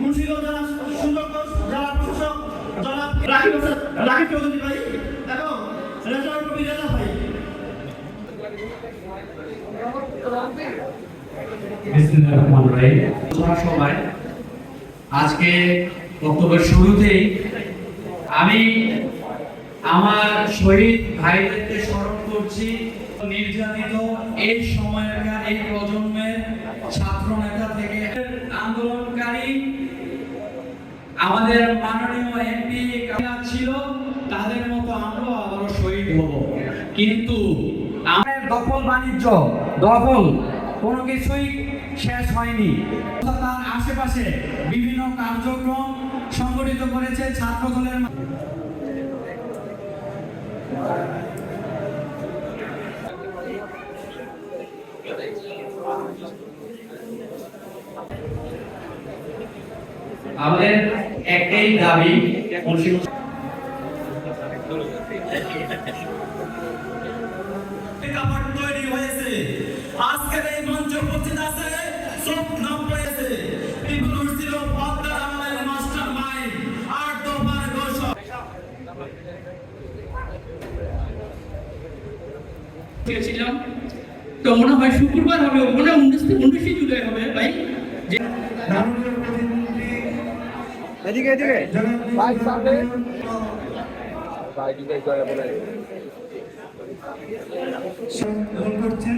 মুন্সিগঞ্জ জেলা সুযোগ্য জেলা প্রশাসক জনাব রাকিব চৌধুরী ভাই এবং রেজাউল কবির রেজা ভাই। সবাই আজকে বক্তব্যের শুরুতেই আমি আমার শহীদ ভাইদেরকে স্মরণ করছি। নির্যাতিত এই সময়কার এই প্রজন্মের ছাত্র নেতা থেকে আন্দোলনকারী আমাদের মাননীয় এমপি ছিল, তাদের মতো আমরাও আবারও শহীদ হব। কিন্তু আমাদের দখল বাণিজ্য দখল কোনো কিছুই শেষ হয়নি। তার আশেপাশে বিভিন্ন কার্যক্রম সংগঠিত করেছে ছাত্র দলের। আমাদের একটাই দাবি, তৈরি হয়েছে আজকের এই মঞ্চ উপস্থিত আছে সব নাম পড়েছে বিপুল ছিল পদ্মার আমাদের মাস্টার মাইন্ড আর দফার ঘোষক ছিলাম। তো মনে হয় শুক্রবার হবে, মনে 19 জুলাই হবে ভাই। এদিকে বাইক সামনে বাইক দিকে জয় বলে করছেন